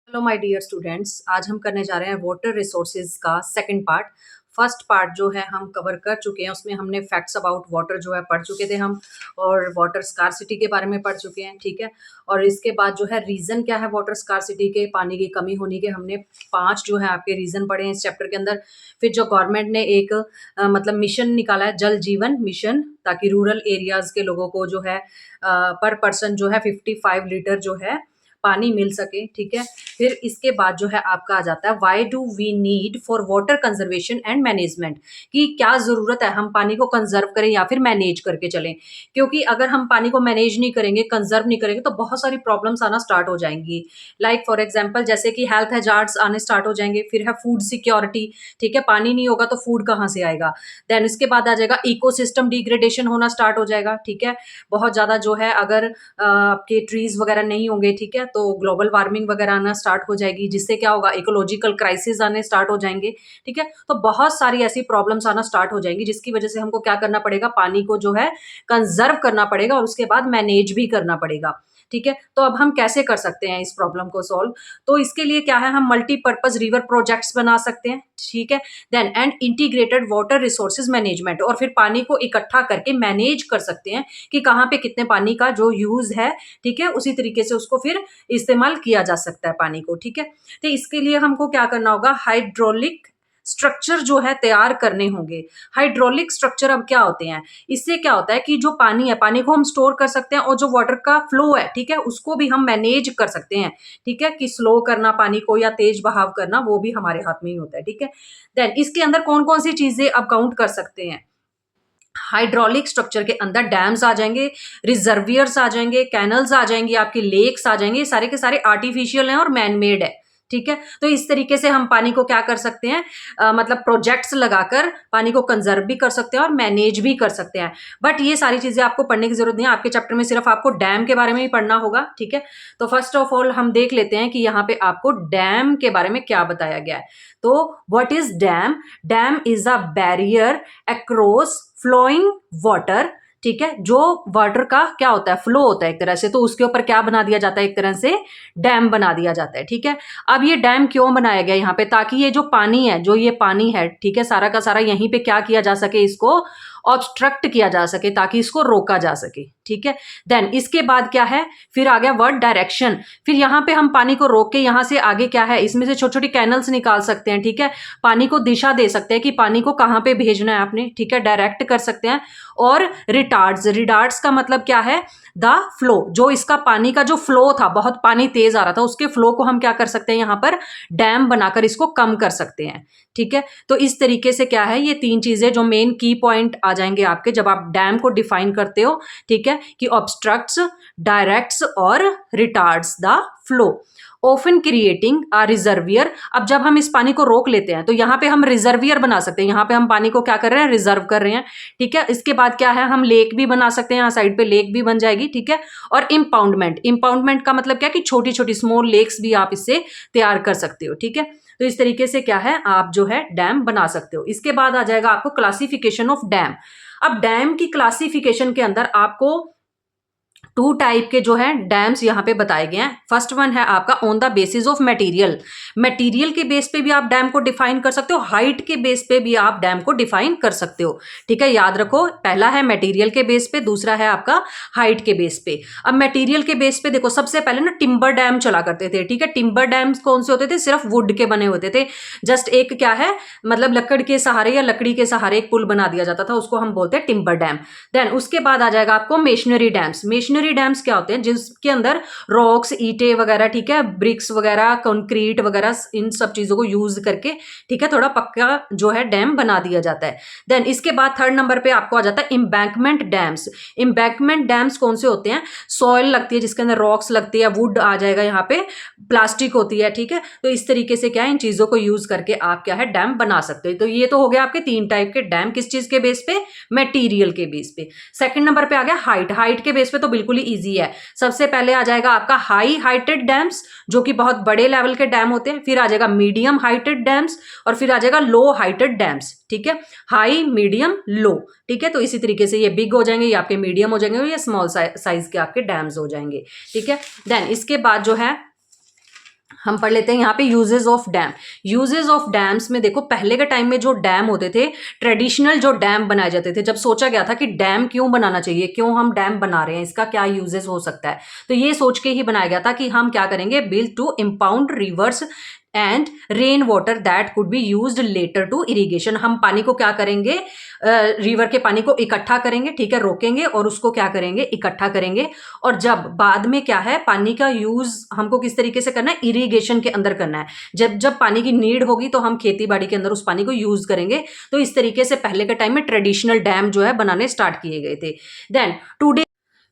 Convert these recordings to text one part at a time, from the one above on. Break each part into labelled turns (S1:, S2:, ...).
S1: Hello my dear students, आज हम करने जा रहे हैं वाटर रिसोर्सेज का सेकंड पार्ट। फर्स्ट पार्ट जो है हम कवर कर चुके हैं, उसमें हमने फैक्ट्स अबाउट वाटर जो है पढ़ चुके थे हम, और वाटर स्कार्सिटी के बारे में पढ़ चुके हैं, ठीक है। और इसके बाद जो है रीज़न क्या है वाटर स्कार्सिटी के, पानी की कमी होने के, हमने 5 जो है आपके रीज़न पढ़े हैं इस चैप्टर के अंदर। फिर जो गवर्नमेंट ने एक मतलब मिशन निकाला है, जल जीवन मिशन, ताकि रूरल एरियाज़ के लोगों को जो है पर पर्सन जो है 55 लीटर जो है पानी मिल सके, ठीक है। फिर इसके बाद जो है आपका आ जाता है why do we need for water conservation and management, कि क्या ज़रूरत है हम पानी को कंजर्व करें या फिर मैनेज करके चलें। क्योंकि अगर हम पानी को मैनेज नहीं करेंगे, कंजर्व नहीं करेंगे, तो बहुत सारी प्रॉब्लम्स आना स्टार्ट हो जाएंगी। लाइक फॉर एग्जाम्पल जैसे कि हेल्थ हैजार्ड्स आने स्टार्ट हो जाएंगे। फिर है फूड सिक्योरिटी, ठीक है, पानी नहीं होगा तो फूड कहाँ से आएगा। देन इसके बाद आ जाएगा इकोसिस्टम डिग्रेडेशन होना स्टार्ट हो जाएगा, ठीक है। बहुत ज़्यादा जो है अगर आपके ट्रीज वगैरह नहीं होंगे, ठीक है, तो ग्लोबल वार्मिंग वगैरह आना स्टार्ट हो जाएगी, जिससे क्या होगा, इकोलॉजिकल क्राइसिस आने स्टार्ट हो जाएंगे, ठीक है। तो बहुत सारी ऐसी प्रॉब्लम्स आना स्टार्ट हो जाएंगी, जिसकी वजह से हमको क्या करना पड़ेगा, पानी को जो है कंजर्व करना पड़ेगा और उसके बाद मैनेज भी करना पड़ेगा, ठीक है। तो अब हम कैसे कर सकते हैं इस प्रॉब्लम को सॉल्व। तो इसके लिए क्या है, हम मल्टीपर्पज रिवर प्रोजेक्ट्स बना सकते हैं, ठीक है। Then and integrated water resources management, और फिर पानी को इकट्ठा करके मैनेज कर सकते हैं कि कहाँ पे कितने पानी का जो यूज है, ठीक है, उसी तरीके से उसको फिर इस्तेमाल किया जा सकता है पानी को, ठीक है। तो इसके लिए हमको क्या करना होगा, हाइड्रोलिक स्ट्रक्चर जो है तैयार करने होंगे। हाइड्रोलिक स्ट्रक्चर अब क्या होते हैं, इससे क्या होता है कि जो पानी है, पानी को हम स्टोर कर सकते हैं, और जो वाटर का फ्लो है, ठीक है, उसको भी हम मैनेज कर सकते हैं, ठीक है, कि स्लो करना पानी को या तेज बहाव करना, वो भी हमारे हाथ में ही होता है, ठीक है। देन इसके अंदर कौन कौन सी चीजें अब काउंट कर सकते हैं। हाइड्रोलिक स्ट्रक्चर के अंदर डैम्स आ जाएंगे, रिजर्वियर्स आ जाएंगे, कैनल्स आ जाएंगे, आपके लेक्स आ जाएंगे, सारे के सारे आर्टिफिशियल हैं और मैन मेड है, ठीक है। तो इस तरीके से हम पानी को क्या कर सकते हैं, मतलब प्रोजेक्ट्स लगाकर पानी को कंजर्व भी कर सकते हैं और मैनेज भी कर सकते हैं। बट ये सारी चीजें आपको पढ़ने की जरूरत नहीं है, आपके चैप्टर में सिर्फ आपको डैम के बारे में ही पढ़ना होगा, ठीक है। तो फर्स्ट ऑफ ऑल हम देख लेते हैं कि यहाँ पे आपको डैम के बारे में क्या बताया गया है। तो what is dam. Dam is a barrier across flowing water, ठीक है। जो वाटर का क्या होता है, फ्लो होता है एक तरह से, तो उसके ऊपर क्या बना दिया जाता है, एक तरह से डैम बना दिया जाता है, ठीक है। अब ये डैम क्यों बनाया गया यहाँ पे, ताकि ये जो पानी है, जो ये पानी है, ठीक है, सारा का सारा यहीं पे क्या किया जा सके, इसको ऑब्स्ट्रक्ट किया जा सके, ताकि इसको रोका जा सके, ठीक है। देन इसके बाद क्या है, फिर आ गया वर्ड डायरेक्शन। फिर यहाँ पे हम पानी को रोक के यहाँ से आगे क्या है, इसमें से छोटी छोटी कैनल्स निकाल सकते हैं, ठीक है। पानी को दिशा दे सकते हैं कि पानी को कहाँ पे भेजना है आपने, ठीक है, डायरेक्ट कर सकते हैं। और रिटार्ड्स, रिटार्ड्स का मतलब क्या है, द फ्लो, जो इसका पानी का जो फ्लो था, बहुत पानी तेज आ रहा था, उसके फ्लो को हम क्या कर सकते हैं, यहाँ पर डैम बनाकर इसको कम कर सकते हैं, ठीक है। तो इस तरीके से क्या है, ये 3 चीजें जो मेन की पॉइंट आ जाएंगे आपके जब आप डैम को डिफाइन करते हो, ठीक है, कि ऑब्स्ट्रक्ट्स, डायरेक्ट्स और retards the flow, often creating a reservoir. अब जब हम इस पानी को रोक लेते हैं तो यहाँ पे हम रिजर्वियर बना सकते हैं, यहाँ पे हम पानी को क्या कर रहे हैं, रिजर्व कर रहे हैं, ठीक है। इसके बाद क्या है, हम लेक भी बना सकते हैं, यहाँ साइड पे लेक भी बन जाएगी, ठीक है। और इम्पाउंडमेंट, इम्पाउंडमेंट का मतलब क्या कि छोटी छोटी स्मॉल लेक्स भी आप इससे तैयार कर सकते हो, ठीक है। तो इस तरीके से क्या है, आप जो है डैम बना सकते हो। इसके बाद आ जाएगा आपको क्लासिफिकेशन ऑफ डैम। अब डैम की क्लासिफिकेशन के अंदर आपको 2 टाइप के जो है डैम्स यहाँ पे बताए गए हैं। फर्स्ट वन है आपका on the basis of material, material के बेस पे भी आप डैम को डिफाइन कर सकते हो, हाइट के बेस पे भी आप डैम को डिफाइन कर सकते हो, ठीक है। याद रखो, पहला है मटेरियल के बेस पे, दूसरा है आपका हाइट के बेस पे। अब मटेरियल के बेस पे देखो, सबसे पहले ना टिम्बर डैम चला करते थे, ठीक है। टिम्बर डैम्स कौन से होते थे, सिर्फ वुड के बने होते थे, जस्ट एक क्या है, मतलब लकड़ के सहारे या लकड़ी के सहारे एक पुल बना दिया जाता था, उसको हम बोलते हैं टिम्बर डैम। देन उसके बाद आ जाएगा आपको मेशनरी डैम्स। मेशनरी डैम्स क्या होते हैं, जिसके अंदर रॉक्स, ईंटें वगैरह, ठीक है, ब्रिक्स वगैरह, कंक्रीट वगैरह, इन सब चीजों को यूज करके, ठीक है, थोड़ा पक्का जो है डैम बना दिया जाता है। देन इसके बाद थर्ड नंबर पे आपको आ जाता है इम्बैंकमेंट डैम्स। इम्बैंकमेंट डैम्स कौन से होते हैं, सॉइल लगती है जिसके अंदर रॉक्स लगती है, वुड आ जाएगा यहाँ पे, प्लास्टिक होती है, ठीक है। तो इस तरीके से क्या है, इन चीजों को यूज करके आप क्या है डैम बना सकते हो। तो ये तो हो गया आपके 3 टाइप के डैम, किस चीज के बेस पे, मटेरियल के बेस पे। सेकंड नंबर पे आ गया हाइट। हाइट के बेस पे तो बिल्कुल ही इजी है। सबसे पहले आ जाएगा आपका हाई हाइटेड डैम्स, जो कि बहुत बड़े लेवल के डैम होते हैं। फिर आ जाएगा मीडियम हाइटेड डैम्स, और फिर आ जाएगा लो हाइटेड डैम्स, ठीक है। हाई, मीडियम, लो, ठीक है। तो इसी तरीके से ये बिग हो जाएंगे, ये आपके मीडियम हो जाएंगे, और ये स्मॉल साइज के आपके डैम्स हो जाएंगे, ठीक है। देन इसके बाद जो है हम पढ़ लेते हैं यहाँ पे uses of dam. Uses of dams में देखो, पहले के टाइम में जो डैम होते थे, ट्रेडिशनल जो डैम बनाए जाते थे, जब सोचा गया था कि डैम क्यों बनाना चाहिए, क्यों हम डैम बना रहे हैं, इसका क्या यूजेस हो सकता है, तो ये सोच के ही बनाया गया था कि हम क्या करेंगे, build to impound rivers and rain water that could be used later to irrigation. हम पानी को क्या करेंगे, रिवर के पानी को इकट्ठा करेंगे, ठीक है, रोकेंगे और उसको क्या करेंगे, इकट्ठा करेंगे। और जब बाद में क्या है, पानी का यूज हमको किस तरीके से करना है, इरिगेशन के अंदर करना है। जब जब पानी की नीड होगी तो हम खेती बाड़ी के अंदर उस पानी को यूज करेंगे। तो इस तरीके से पहले के टाइम में ट्रेडिशनल डैम जो है बनाने स्टार्ट किए गए थे। देन टूडे,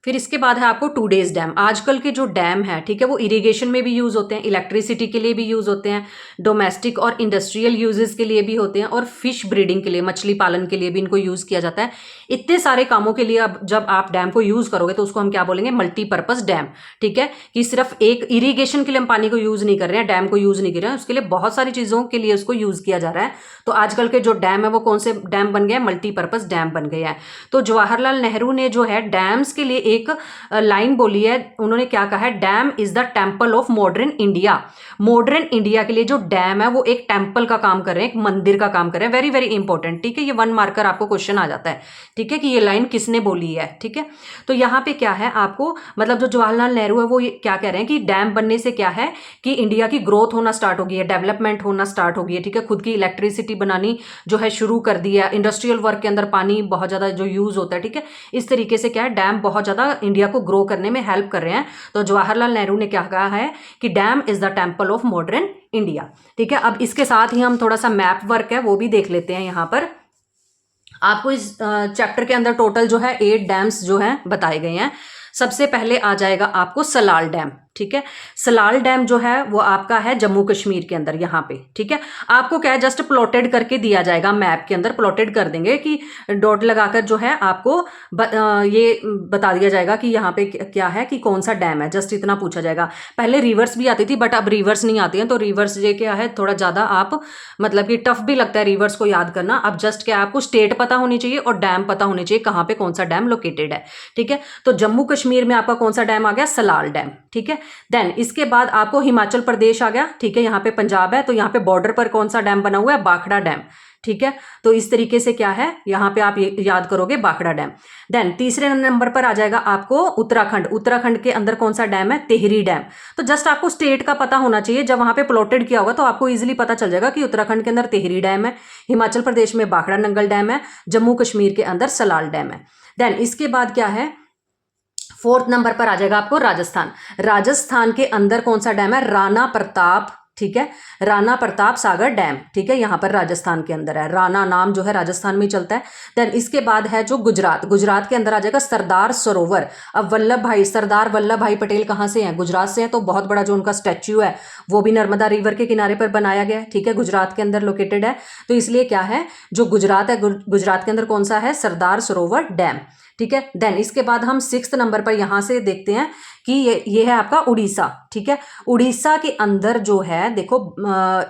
S1: फिर इसके बाद है आपको टू डेज डैम। आजकल के जो डैम है, ठीक है, वो इरिगेशन में भी यूज होते हैं, इलेक्ट्रिसिटी के लिए भी यूज होते हैं, डोमेस्टिक और इंडस्ट्रियल यूजेस के लिए भी होते हैं, और फिश ब्रीडिंग के लिए, मछली पालन के लिए भी इनको यूज किया जाता है। इतने सारे कामों के लिए अब जब आप डैम को यूज करोगे तो उसको हम क्या बोलेंगे, मल्टीपर्पज डैम। ठीक है, कि सिर्फ एक इरिगेशन के लिए हम पानी को यूज नहीं कर रहे हैं, डैम को यूज नहीं कर रहे हैं, उसके लिए बहुत सारी चीजों के लिए उसको यूज किया जा रहा है। तो आजकल के जो डैम है वो कौन से डैम बन गए, मल्टीपर्पज डैम बन गए हैं। तो जवाहरलाल नेहरू ने जो है डैम्स के लिए एक लाइन बोली है, उन्होंने क्या कहा है, dam is the temple of modern India. Modern India के लिए जो डैम है वो एक टेम्पल का काम कर रहे हैं, एक मंदिर का काम कर रहे हैं। वेरी वेरी इंपॉर्टेंट, ठीक है, ये 1 मार्कर आपको क्वेश्चन आ जाता है, ठीक है, कि ये लाइन किसने बोली है। ठीक है, तो यहाँ पे क्या है आपको, मतलब जो जवाहरलाल नेहरू है वो क्या कह रहे हैं कि डैम बनने से क्या है कि इंडिया की ग्रोथ होना स्टार्ट हो गई है, डेवलपमेंट होना स्टार्ट हो गई है। ठीक है, खुद की इलेक्ट्रिसिटी बनानी जो है शुरू कर दी है, इंडस्ट्रियल वर्क के अंदर पानी बहुत ज्यादा जो यूज होता है। ठीक है, इस तरीके से क्या है, डैम बहुत ज्यादा इंडिया को ग्रो करने में हेल्प कर रहे हैं। तो जवाहरलाल नेहरू ने क्या कहा है कि dam is the temple of modern India. ठीक है, अब इसके साथ ही हम थोड़ा सा मैप वर्क है वो भी देख लेते हैं। यहां पर आपको इस चैप्टर के अंदर टोटल जो है 8 डैम्स जो हैं बताए गए हैं। सबसे पहले आ जाएगा आपको सलाल डैम। ठीक है, सलाल डैम जो है वो आपका है जम्मू कश्मीर के अंदर, यहाँ पे। ठीक है, आपको क्या है, जस्ट प्लॉटेड करके दिया जाएगा, मैप के अंदर प्लॉटेड कर देंगे कि डॉट लगाकर जो है आपको ये बता दिया जाएगा कि यहाँ पे क्या है, कि कौन सा डैम है, जस्ट इतना पूछा जाएगा। पहले रिवर्स भी आती थी बट अब रिवर्स नहीं आती है, तो रिवर्स ये क्या है, थोड़ा ज्यादा आप मतलब कि टफ भी लगता है रिवर्स को याद करना। अब जस्ट क्या आपको स्टेट पता होनी चाहिए और डैम पता होनी चाहिए, कहाँ पे कौन सा डैम लोकेटेड है। ठीक है, तो जम्मू कश्मीर में आपका कौन सा डैम आ गया, सलाल डैम। ठीक है, देन इसके बाद आपको हिमाचल प्रदेश आ गया। ठीक है, यहाँ पे पंजाब है, तो यहाँ पे बॉर्डर पर कौन सा डैम बना हुआ है, बाखड़ा डैम। ठीक है, तो इस तरीके से क्या है, यहाँ पे आप याद करोगे बाखड़ा डैम। देन तीसरे नंबर पर आ जाएगा आपको उत्तराखंड। उत्तराखंड के अंदर कौन सा डैम है, टिहरी डैम। तो जस्ट आपको स्टेट का पता होना चाहिए, जब वहां पे प्लॉटेड किया होगा तो आपको इजीली पता चल जाएगा कि उत्तराखंड के अंदर टिहरी डैम है, हिमाचल प्रदेश में बाखड़ा नंगल डैम है, जम्मू कश्मीर के अंदर सलाल डैम है। देन इसके बाद क्या है, 4th नंबर पर आ जाएगा आपको राजस्थान। राजस्थान के अंदर कौन सा डैम है, राणा प्रताप। ठीक है, राणा प्रताप सागर डैम। ठीक है, यहां पर राजस्थान के अंदर है, राणा नाम जो है राजस्थान में चलता है। देन इसके बाद है जो गुजरात। गुजरात के अंदर आ जाएगा सरदार सरोवर। अब सरदार वल्लभ भाई पटेल कहाँ से हैं, गुजरात से हैं, तो बहुत बड़ा जो उनका स्टैच्यू है वो भी नर्मदा रिवर के किनारे पर बनाया गया है। ठीक है, गुजरात के अंदर लोकेटेड है, तो इसलिए क्या है, जो गुजरात है, गुजरात के अंदर कौन सा है, सरदार सरोवर डैम। ठीक है, देन इसके बाद हम 6th नंबर पर यहां से देखते हैं कि ये है आपका उड़ीसा। ठीक है, उड़ीसा के अंदर जो है देखो,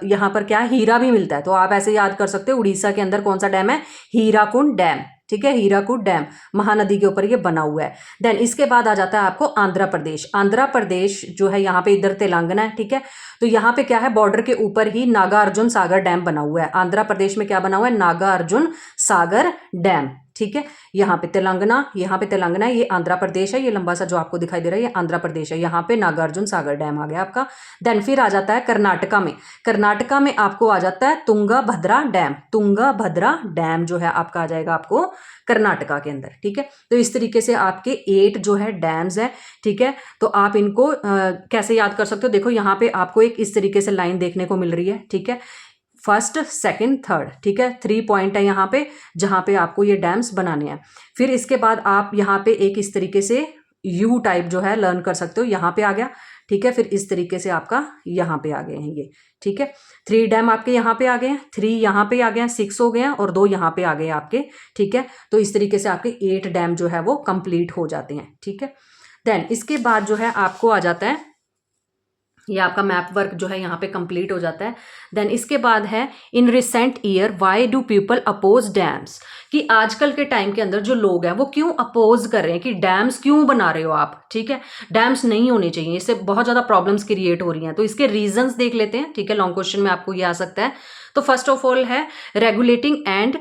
S1: यहां पर क्या हीरा भी मिलता है, तो आप ऐसे याद कर सकते हो, उड़ीसा के अंदर कौन सा डैम है, हीराकुंड डैम। ठीक है, हीराकुंड डैम महानदी के ऊपर ये बना हुआ है। देन इसके बाद आ जाता है आपको आंध्र प्रदेश। आंध्र प्रदेश जो है यहाँ पे इधर तेलंगाना है। ठीक है, तो यहाँ पे क्या है, बॉर्डर के ऊपर ही नागार्जुन सागर डैम बना हुआ है। आंध्र प्रदेश में क्या बना हुआ है, नागार्जुन सागर डैम। ठीक है, यहाँ पे तेलंगाना है, ये आंध्र प्रदेश है, ये लंबा सा जो आपको दिखाई दे रहा है ये आंध्र प्रदेश है, यहाँ पे नागार्जुन सागर डैम आ गया आपका। देन फिर आ जाता है कर्नाटका में। कर्नाटका में आपको आ जाता है तुंगभद्रा डैम। तुंगभद्रा डैम जो है आपका आ जाएगा आपको कर्नाटका के अंदर। ठीक है, तो इस तरीके से आपके 8 जो है डैम्स है। ठीक है, तो आप इनको कैसे याद कर सकते हो, देखो यहाँ पे आपको एक इस तरीके से लाइन देखने को मिल रही है। ठीक है, 1st, 2nd, 3rd। ठीक है, 3 पॉइंट है यहाँ पे जहाँ पे आपको ये डैम्स बनाने हैं। फिर इसके बाद आप यहाँ पे एक इस तरीके से यू टाइप जो है लर्न कर सकते हो, यहाँ पे आ गया। ठीक है, फिर इस तरीके से आपका यहाँ पे आ गए हैं ये। ठीक है, 3 डैम आपके यहाँ पे आ गए हैं, 3 यहाँ पे आ गए हैं, 6 हो गए हैं और 2 यहाँ पे आ गए आपके। ठीक है, तो इस तरीके से आपके 8 डैम जो है वो कंप्लीट हो जाते हैं। ठीक है, देन इसके बाद जो है आपको आ जाता है ये आपका मैप वर्क जो है यहाँ पे कंप्लीट हो जाता है। देन इसके बाद है in recent year why do people oppose dams, कि आजकल के टाइम के अंदर जो लोग हैं वो क्यों अपोज कर रहे हैं कि डैम्स क्यों बना रहे हो आप, ठीक है, डैम्स नहीं होने चाहिए, इससे बहुत ज़्यादा प्रॉब्लम्स क्रिएट हो रही हैं। तो इसके रीजंस देख लेते हैं, ठीक है, लॉन्ग क्वेश्चन में आपको ये आ सकता है। तो फर्स्ट ऑफ ऑल है regulating and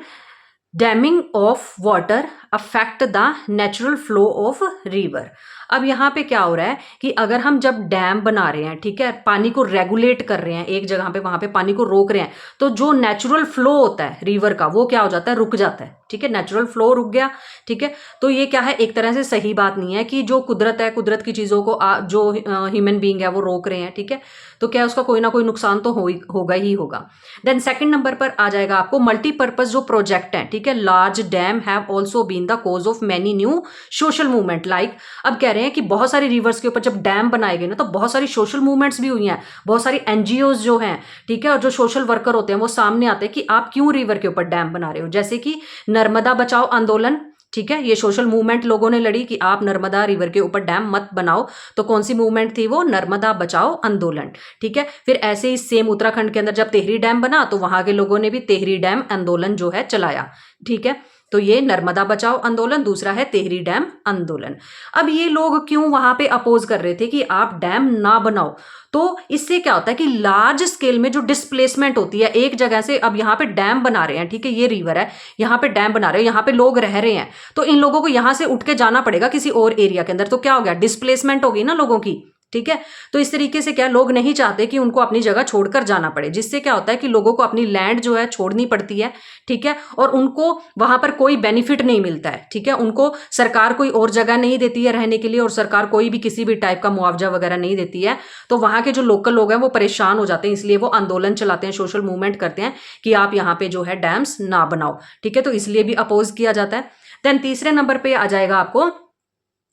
S1: damming of water affect the natural flow of river. अब यहाँ पे क्या हो रहा है कि अगर हम जब डैम बना रहे हैं, ठीक है, पानी को रेगुलेट कर रहे हैं एक जगह पे, वहां पे पानी को रोक रहे हैं, तो जो नेचुरल फ्लो होता है रिवर का वो क्या हो जाता है, रुक जाता है, ठीक है, नेचुरल फ्लो रुक गया, ठीक है। तो ये क्या है, एक तरह से सही बात नहीं है कि जो कुदरत है, कुदरत की चीजों को जो ह्यूमन बीइंग है वो रोक रहे हैं, ठीक है, तो क्या उसका कोई ना कोई नुकसान तो होगा ही होगा। देन सेकंड नंबर पर आ जाएगा आपको मल्टीपर्पज जो प्रोजेक्ट है, ठीक है, large dam have also been the cause of many new social movement, like अब कह रहे हैं कि बहुत सारी रिवर्स के ऊपर जब डैम बनाए गए ना, तो बहुत सारी सोशल मूवमेंट्स भी हुई हैं, बहुत सारी एनजीओज जो हैं, ठीक है, और जो सोशल वर्कर होते हैं वो सामने आते हैं कि आप क्यों रिवर के ऊपर डैम बना रहे हो, जैसे कि नर्मदा बचाओ आंदोलन, ठीक है, ये सोशल मूवमेंट लोगों ने लड़ी कि आप नर्मदा रिवर के ऊपर डैम मत बनाओ। तो कौन सी मूवमेंट थी वो, नर्मदा बचाओ आंदोलन, ठीक है। फिर ऐसे ही सेम उत्तराखंड के अंदर जब तेहरी डैम बना तो वहां के लोगों ने भी तेहरी डैम आंदोलन जो है चलाया, ठीक है। तो ये नर्मदा बचाओ आंदोलन, दूसरा है तेहरी डैम आंदोलन। अब ये लोग क्यों वहां पे अपोज कर रहे थे कि आप डैम ना बनाओ, तो इससे क्या होता है कि लार्ज स्केल में जो डिस्प्लेसमेंट होती है एक जगह से, अब यहाँ पे डैम बना रहे हैं, ठीक है, ये रिवर है, यहाँ पे डैम बना रहे हैं, यहाँ पे लोग रह रहे हैं, तो इन लोगों को यहाँ से उठ के जाना पड़ेगा किसी और एरिया के अंदर, तो क्या हो गया, डिस्प्लेसमेंट होगी ना लोगों की, ठीक है। तो इस तरीके से क्या लोग नहीं चाहते कि उनको अपनी जगह छोड़कर जाना पड़े, जिससे क्या होता है कि लोगों को अपनी लैंड जो है छोड़नी पड़ती है, ठीक है, और उनको वहां पर कोई बेनिफिट नहीं मिलता है, ठीक है, उनको सरकार कोई और जगह नहीं देती है रहने के लिए, और सरकार कोई भी किसी भी टाइप का मुआवजा वगैरह नहीं देती है, तो वहां के जो लोकल लोग हैं वो परेशान हो जाते हैं, इसलिए वो आंदोलन चलाते हैं, सोशल मूवमेंट करते हैं कि आप यहाँ पे जो है डैम्स ना बनाओ, ठीक है, तो इसलिए भी अपोज किया जाता है। देन तीसरे नंबर पे आ जाएगा आपको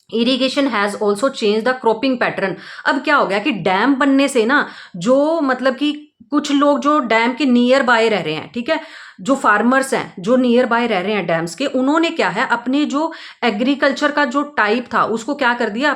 S1: irrigation has also change the cropping pattern. अब क्या हो गया कि डैम बनने से ना, जो मतलब कि कुछ लोग जो डैम के नियर बाय रह रहे हैं, ठीक है, जो फार्मर्स हैं जो नियर बाय रह रहे हैं डैम्स के, उन्होंने क्या है अपने जो एग्रीकल्चर का जो टाइप था उसको क्या कर दिया,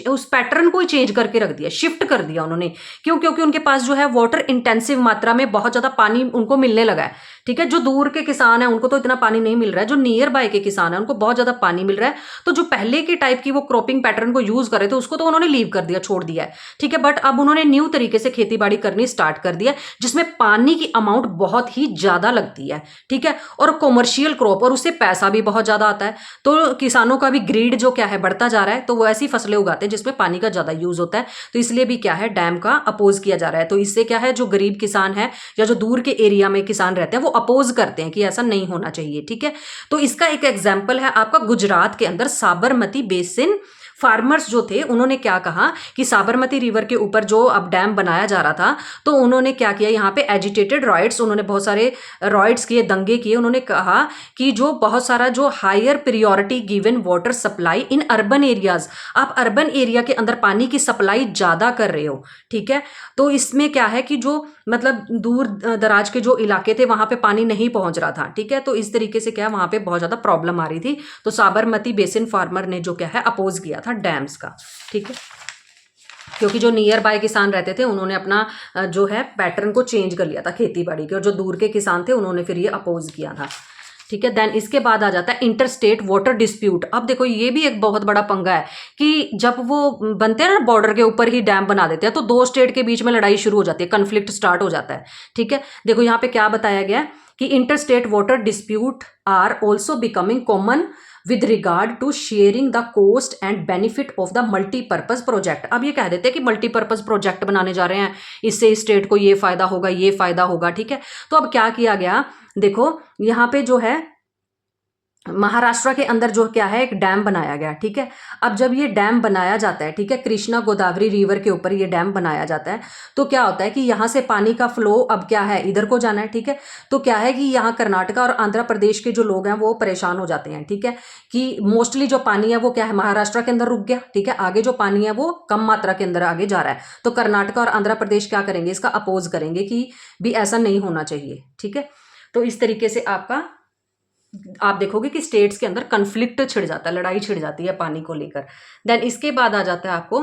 S1: उस पैटर्न को ही चेंज करके रख दिया, शिफ्ट कर दिया उन्होंने। क्यों, क्योंकि उनके पास जो है वाटर इंटेंसिव मात्रा में बहुत ज्यादा पानी उनको मिलने लगा है, ठीक है। जो दूर के किसान है उनको तो इतना पानी नहीं मिल रहा है, जो नियर बाय के किसान है उनको बहुत ज्यादा पानी मिल रहा है, तो जो पहले के टाइप की वो क्रॉपिंग पैटर्न को यूज कर रहे थे उसको तो उन्होंने लीव कर दिया, छोड़ दिया है, ठीक है। बट अब उन्होंने न्यू तरीके से खेती बाड़ी करनी स्टार्ट कर दिया, जिसमें पानी की अमाउंट बहुत ही ज्यादा लगती है, ठीक है, और कॉमर्शियल क्रॉप, और उससे पैसा भी बहुत ज्यादा आता है, तो किसानों का भी ग्रीड जो क्या है बढ़ता जा रहा है, तो वो ऐसी फसलें उगाते हैं जिसमें पानी का ज्यादा यूज होता है, तो इसलिए भी क्या है डैम का अपोज किया जा रहा है। तो इससे क्या है जो गरीब किसान है या जो दूर के एरिया में किसान रहते हैं वो अपोज करते हैं कि ऐसा नहीं होना चाहिए, ठीक है। तो इसका एक एग्जाम्पल है आपका गुजरात के अंदर साबरमती बेसिन, फार्मर्स जो थे उन्होंने क्या कहा कि साबरमती रिवर के ऊपर जो अब डैम बनाया जा रहा था, तो उन्होंने क्या किया, यहाँ पे एजिटेटेड रॉयट्स, उन्होंने बहुत सारे रॉयट्स किए, दंगे किए, उन्होंने कहा कि जो बहुत सारा जो higher priority given water supply in urban areas, आप अर्बन एरिया के अंदर पानी की सप्लाई ज्यादा कर रहे हो, ठीक है। तो इसमें क्या है कि जो मतलब दूर दराज के जो इलाके थे वहां पे पानी नहीं पहुंच रहा था, ठीक है, तो इस तरीके से क्या वहां पे बहुत ज्यादा प्रॉब्लम आ रही थी, तो साबरमती बेसिन फार्मर ने जो क्या है अपोज किया था डैम्स का, ठीक है, क्योंकि जो नियर बाय किसान रहते थे उन्होंने अपना जो है पैटर्न को चेंज कर लिया था खेती बाड़ी के, और जो दूर के किसान थे उन्होंने फिर ये अपोज किया था, ठीक है। देन इसके बाद आ जाता है इंटर स्टेट वाटर डिस्प्यूट। अब देखो ये भी एक बहुत बड़ा पंगा है कि जब वो बनते हैं ना बॉर्डर के ऊपर ही डैम बना देते हैं, तो दो स्टेट के बीच में लड़ाई शुरू हो जाती है, कन्फ्लिक्ट स्टार्ट हो जाता है, ठीक है। देखो यहाँ पे क्या बताया गया है कि inter state water dispute are also becoming common with regard to sharing the cost and benefit of the multipurpose project. अब ये कह देते हैं कि मल्टीपर्पज प्रोजेक्ट बनाने जा रहे हैं, इससे स्टेट को ये फायदा होगा, ये फायदा होगा, ठीक है। तो अब क्या किया गया, देखो यहाँ पे जो है महाराष्ट्र के अंदर जो क्या है एक डैम बनाया गया, ठीक है। अब जब ये डैम बनाया जाता है, ठीक है, कृष्णा गोदावरी रिवर के ऊपर ये डैम बनाया जाता है, तो क्या होता है कि यहाँ से पानी का फ्लो अब क्या है इधर को जाना है, ठीक है। तो क्या है कि यहाँ कर्नाटका और आंध्र प्रदेश के जो लोग हैं वो परेशान हो जाते हैं, ठीक है, कि मोस्टली जो पानी है वो क्या है महाराष्ट्र के अंदर रुक गया, ठीक है, आगे जो पानी है वो कम मात्रा के अंदर आगे जा रहा है, तो कर्नाटका और आंध्र प्रदेश क्या करेंगे, इसका अपोज करेंगे कि भी ऐसा नहीं होना चाहिए, ठीक है। तो इस तरीके से आपका आप देखोगे कि स्टेट्स के अंदर कन्फ्लिक्ट छिड़ जाता है, लड़ाई छिड़ जाती है पानी को लेकर। देन इसके बाद आ जाता है आपको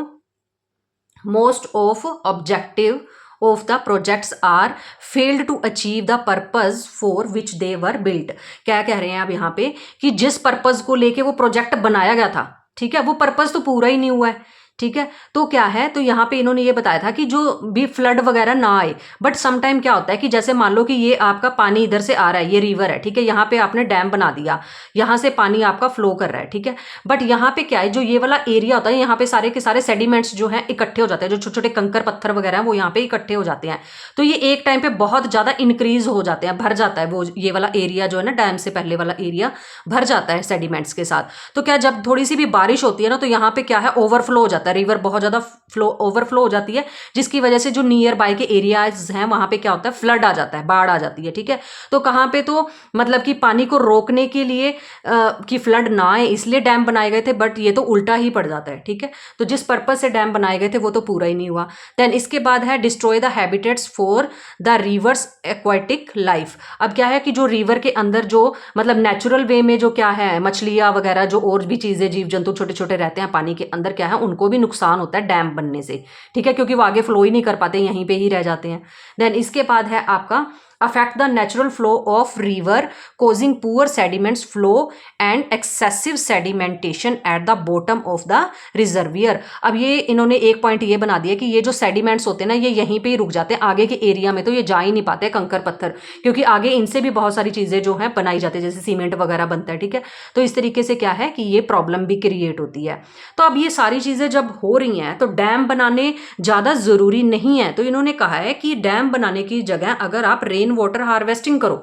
S1: most of objective of the projects are failed to achieve the purpose for which they were built। क्या कह रहे हैं अब यहाँ पे कि जिस पर्पस को लेके वो प्रोजेक्ट बनाया गया था, ठीक है, वो पर्पस तो पूरा ही नहीं हुआ है। ठीक है, तो क्या है, तो यहाँ पे इन्होंने ये बताया था कि जो भी फ्लड वगैरह ना आए, बट समटाइम क्या होता है कि जैसे मान लो कि ये आपका पानी इधर से आ रहा है, ये रिवर है, ठीक है, यहाँ पे आपने डैम बना दिया, यहाँ से पानी आपका फ्लो कर रहा है, ठीक है, बट यहाँ पे क्या है, जो ये वाला एरिया होता है, यहाँ पे सारे के सारे सेडिमेंट्स जो है इकट्ठे हो जाते हैं, जो छोटे छोटे कंकर पत्थर वगैरह हैं वो यहाँ पे इकट्ठे हो जाते हैं। तो ये एक टाइम पे बहुत ज्यादा इंक्रीज हो जाते हैं, भर जाता है वो ये वाला एरिया जो है ना, डैम से पहले वाला एरिया भर जाता है सेडिमेंट्स के साथ। तो क्या, जब थोड़ी सी भी बारिश होती है ना, तो यहाँ पे क्या है, ओवरफ्लो हो जाता है, रिवर बहुत ज्यादा ओवरफ्लो हो जाती है, जिसकी वजह से जो नियर बाय के एरियाज हैं वहां पे क्या होता है, फ्लड आ जाता है, बाढ़ आ जाती है। ठीक है, तो कहाँ पे, तो मतलब कि पानी को रोकने के लिए कि फ्लड ना आए इसलिए डैम बनाए गए थे, बट ये तो उल्टा ही पड़ जाता है। ठीक है, तो जिस पर्पज से डैम बनाए गए थे वो तो पूरा ही नहीं हुआ। देन इसके बाद है destroy the habitats for the reverse aquatic life. अब क्या है कि जो रिवर के अंदर जो मतलब नेचुरल वे में जो क्या है, मछलियां वगैरह जो और भी चीजें, जीव जंतु छोटे छोटे रहते हैं पानी के अंदर, क्या है, उनको भी नुकसान होता है डैम बनने से। ठीक है, क्योंकि वो आगे फ्लो ही नहीं कर पाते, यहीं पे ही रह जाते हैं। देन इसके बाद है आपका affect the natural flow of river causing poor sediments flow and excessive sedimentation at the bottom of the reservoir। अब ये इन्होंने एक पॉइंट ये बना दिया कि ये जो सेडिमेंट्स होते हैं ना, ये यहीं पे ही रुक जाते हैं, आगे के एरिया में तो ये जा ही नहीं पाते कंकर पत्थर, क्योंकि आगे इनसे भी बहुत सारी चीजें जो है बनाई जाती है, जैसे सीमेंट वगैरह बनता है। ठीक है, तो इस तरीके से क्या है कि ये प्रॉब्लम भी क्रिएट होती है। तो अब ये सारी चीजें जब हो रही हैं तो डैम बनाने ज्यादा जरूरी नहीं है। तो इन्होंने कहा है कि डैम बनाने की जगह अगर आप रेन वाटर हार्वेस्टिंग करो,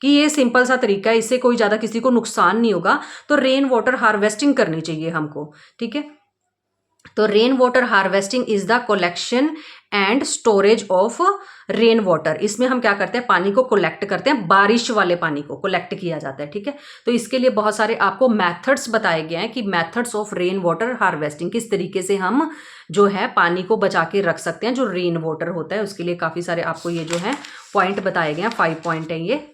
S1: कि ये सिंपल सा तरीका है, इससे कोई ज्यादा किसी को नुकसान नहीं होगा, तो रेन वाटर हार्वेस्टिंग करनी चाहिए हमको। ठीक है, तो rain water harvesting is the collection and storage of rain water. इसमें हम क्या करते हैं, पानी को कलेक्ट करते हैं, बारिश वाले पानी को कलेक्ट किया जाता है। ठीक है, तो इसके लिए बहुत सारे आपको मेथड्स बताए गए हैं कि methods of rain water harvesting, किस तरीके से हम जो है पानी को बचा के रख सकते हैं, जो रेन वाटर होता है उसके लिए काफी सारे आपको ये जो है पॉइंट बताए गए हैं। 5 पॉइंट है ये।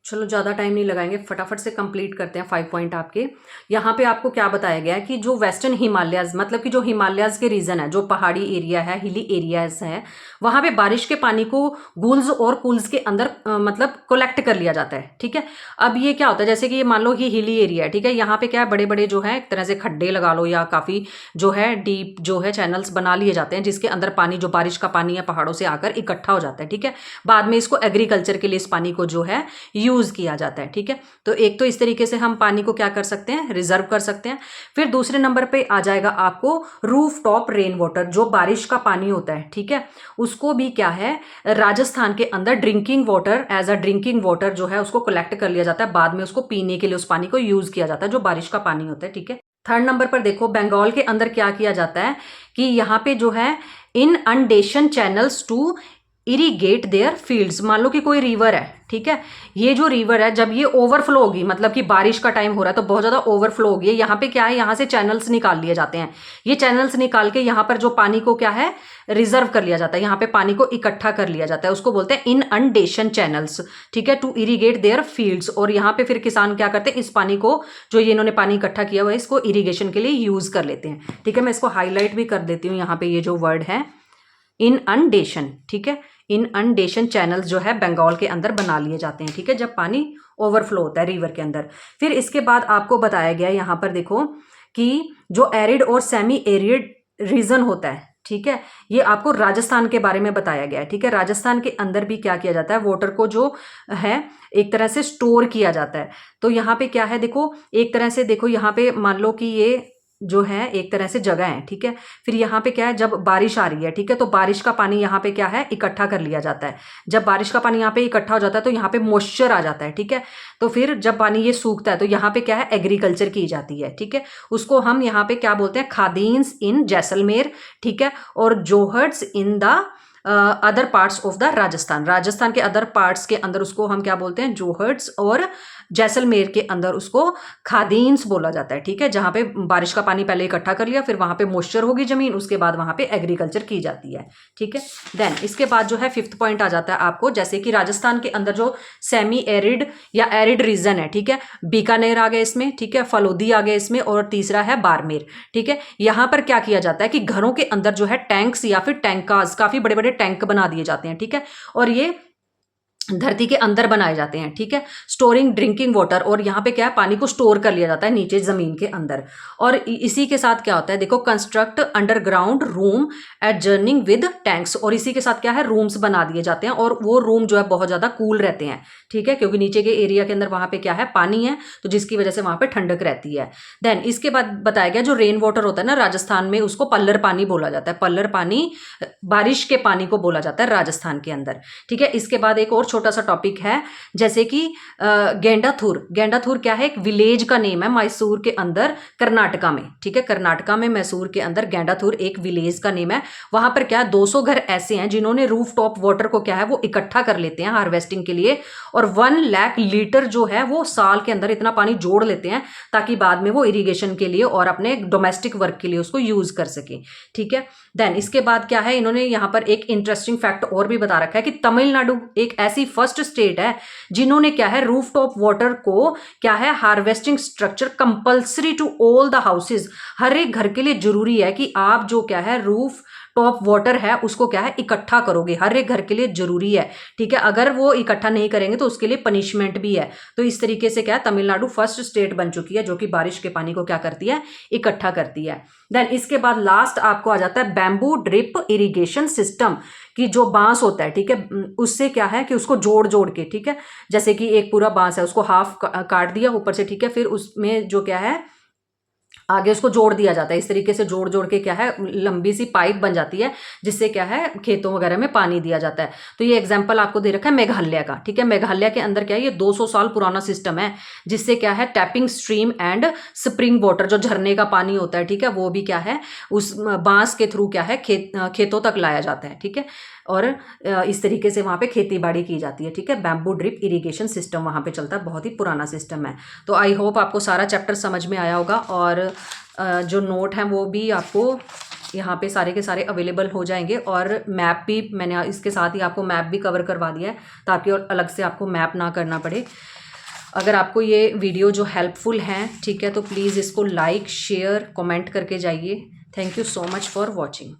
S1: चलो ज़्यादा टाइम नहीं लगाएंगे, फटाफट से कंप्लीट करते हैं 5 पॉइंट आपके। यहाँ पे आपको क्या बताया गया है कि जो वेस्टर्न हिमालयाज, मतलब कि जो हिमालयाज के रीजन है, जो पहाड़ी एरिया है, हिली एरियाज है, वहाँ पे बारिश के पानी को गुल्स और कुल्स के अंदर मतलब कलेक्ट कर लिया जाता है। ठीक है, अब ये क्या होता है, जैसे कि ये मान लो कि हिली एरिया है, ठीक है, यहाँ पे क्या है, बड़े बड़े जो है एक तरह से खड्डे लगा लो या काफ़ी जो है डीप जो है चैनल्स बना लिए जाते हैं, जिसके अंदर पानी, जो बारिश का पानी है पहाड़ों से आकर इकट्ठा हो जाता है। ठीक है, बाद में इसको एग्रीकल्चर के लिए इस पानी को जो है यूज किया जाता है। ठीक है, तो एक तो इस तरीके से हम पानी को क्या कर सकते हैं, रिजर्व कर सकते हैं। फिर दूसरे नंबर पे आ जाएगा आपको रूफ टॉप रेन वाटर, जो बारिश का पानी होता है। ठीक है, उसको भी क्या है, राजस्थान के अंदर drinking water, as a drinking water जो है उसको कलेक्ट कर लिया जाता है, बाद में उसको पीने के लिए उस पानी को यूज किया जाता है, जो बारिश का पानी होता है। ठीक है, थर्ड नंबर पर देखो, बंगाल के अंदर क्या किया जाता है कि यहाँ पे जो है inundation channels to irrigate their fields. मान लो कि कोई रिवर है, ठीक है, ये जो रिवर है जब ये ओवरफ्लो होगी, मतलब कि बारिश का टाइम हो रहा है तो बहुत ज्यादा ओवरफ्लो होगी, यहाँ पे क्या है, यहाँ से चैनल्स निकाल लिए जाते हैं। ये चैनल्स निकाल के यहाँ पर जो पानी को क्या है, रिजर्व कर लिया जाता है, यहाँ पे पानी को इकट्ठा कर लिया जाता है, उसको बोलते हैं इनअंडेशन चैनल्स। ठीक है, टू इरीगेट देयर फील्ड्स। और यहाँ पे फिर किसान क्या करते हैं, इस पानी को, जो ये इन्होंने पानी इकट्ठा किया हुआ है, इसको इरीगेशन के लिए यूज कर लेते हैं। ठीक है, मैं इसको हाईलाइट भी कर देती हूँ, यहाँ पे ये जो वर्ड है इनअंडेशन। ठीक है, इनअंडेशन चैनल्स जो है बंगाल के अंदर बना लिए जाते हैं। ठीक है, जब पानी ओवरफ्लो होता है रिवर के अंदर। फिर इसके बाद आपको बताया गया यहाँ पर देखो कि जो एरिड और सेमी एरिड रीजन होता है, ठीक है, ये आपको राजस्थान के बारे में बताया गया है। ठीक है, राजस्थान के अंदर भी क्या किया जाता है, वाटर को जो है एक तरह से स्टोर किया जाता है। तो यहाँ पे क्या है, देखो एक तरह से, देखो यहाँ पे मान लो कि ये जो है एक तरह से जगह है। ठीक है, फिर यहाँ पे क्या है, जब बारिश आ रही है, ठीक है, तो बारिश का पानी यहाँ पे क्या है, इकट्ठा कर लिया जाता है। जब बारिश का पानी यहाँ पे इकट्ठा हो जाता है तो यहाँ पे मॉइस्चर आ जाता है। ठीक है, तो फिर जब पानी ये सूखता है तो यहाँ पे क्या है, एग्रीकल्चर की जाती है। ठीक है, उसको हम यहाँ पे क्या बोलते हैं, खादीन्स इन जैसलमेर। ठीक है, और जोहर्ट्स in the other parts of the Rajasthan, Rajasthan के अदर पार्ट्स के अंदर उसको हम क्या बोलते हैं, जोहर्ट्स, और जैसलमेर के अंदर उसको खादीन्स बोला जाता है। ठीक है, जहां पे बारिश का पानी पहले इकट्ठा कर लिया, फिर वहां पे मॉइस्चर होगी जमीन, उसके बाद वहां पे एग्रीकल्चर की जाती है। ठीक है, देन इसके बाद जो है 5th पॉइंट आ जाता है आपको, जैसे कि राजस्थान के अंदर जो सेमी एरिड या एरिड रीजन है, ठीक है, बीकानेर आ गया इसमें, ठीक है, फलोदी आ गया इसमें, और तीसरा है बाड़मेर। ठीक है, यहां पर क्या किया जाता है कि घरों के अंदर जो है टैंक्स या फिर टैंकास, काफी बड़े बड़े टैंक बना दिए जाते हैं। ठीक है, और ये धरती के अंदर बनाए जाते हैं। ठीक है, स्टोरिंग ड्रिंकिंग वाटर, और यहाँ पे क्या है, पानी को स्टोर कर लिया जाता है नीचे जमीन के अंदर। और इसी के साथ क्या होता है, देखो, construct underground room एडजर्निंग with tanks, और इसी के साथ क्या है, रूम्स बना दिए जाते हैं, और वो रूम जो है बहुत ज्यादा कूल रहते हैं। ठीक है, क्योंकि नीचे के एरिया के अंदर वहां पे क्या है, पानी है, तो जिसकी वजह से वहां पे ठंडक रहती है। देन इसके बाद बताया गया जो रेन वाटर होता है ना राजस्थान में, उसको पल्लर पानी बोला जाता है। पल्लर पानी बारिश के पानी को बोला जाता है राजस्थान के अंदर। ठीक है, इसके बाद एक और छोटा सा टॉपिक है, जैसे कि गेंडाथुर। गेंडाथुर क्या है, एक विलेज का नेम है मैसूर के अंदर, कर्नाटका में। ठीक है, कर्नाटका में मैसूर के अंदर गेंडाथुर एक विलेज का नेम है। वहां पर क्या है, 200 घर ऐसे हैं जिन्होंने रूफ टॉप वाटर को क्या है, वो इकट्ठा कर लेते हैं हार्वेस्टिंग के लिए, और 1 लाख लीटर जो है वो साल के अंदर इतना पानी जोड़ लेते हैं, ताकि बाद में वो इरिगेशन के लिए और अपने डोमेस्टिक वर्क के लिए उसको यूज कर सके। ठीक है, देन इसके बाद क्या है, इन्होंने यहां पर एक इंटरेस्टिंग फैक्ट और भी बता रखा है कि तमिलनाडु एक ऐसी फर्स्ट स्टेट है जिन्होंने क्या है, रूफ टॉप वाटर को क्या है, harvesting structure compulsory to all the houses, हर एक घर के लिए जरूरी है कि आप जो क्या है, रूफ टॉप वाटर है उसको क्या है, इकट्ठा करोगे, हर एक घर के लिए जरूरी है। ठीक है, अगर वो इकट्ठा नहीं करेंगे तो उसके लिए पनिशमेंट भी है। तो इस तरीके से क्या है, तमिलनाडु फर्स्ट स्टेट बन चुकी है जो कि बारिश के पानी को क्या करती है, इकट्ठा करती है। देन इसके बाद लास्ट आपको आ जाता है बैम्बू ड्रिप इरिगेशन सिस्टम, कि जो बांस होता है, ठीक है, उससे क्या है कि उसको जोड़ जोड़ के, ठीक है, जैसे कि एक पूरा बांस है, उसको हाफ काट दिया ऊपर से, ठीक है, फिर उसमें जो क्या है, आगे उसको जोड़ दिया जाता है। इस तरीके से जोड़ जोड़ के क्या है, लंबी सी पाइप बन जाती है, जिससे क्या है, खेतों वगैरह में पानी दिया जाता है। तो ये एग्जांपल आपको दे रखा है मेघालय का। ठीक है, मेघालय के अंदर क्या है, ये 200 साल पुराना सिस्टम है, जिससे क्या है, tapping stream and spring water, जो झरने का पानी होता है, ठीक है, वो भी क्या है, उस बांस के थ्रू क्या है, खेतों तक लाया जाता है। ठीक है, और इस तरीके से वहाँ पे खेती बाड़ी की जाती है। ठीक है, बैम्बू ड्रिप इरिगेशन सिस्टम वहाँ पे चलता है, बहुत ही पुराना सिस्टम है। तो आई होप आपको सारा चैप्टर समझ में आया होगा, और जो नोट हैं वो भी आपको यहाँ पे सारे के सारे अवेलेबल हो जाएंगे, और मैप भी मैंने इसके साथ ही आपको मैप भी कवर करवा दिया है, ताकि और अलग से आपको मैप ना करना पड़े। अगर आपको ये वीडियो जो हेल्पफुल हैं, ठीक है, तो प्लीज़ इसको लाइक शेयर कमेंट करके जाइए। Thank you so much for watching.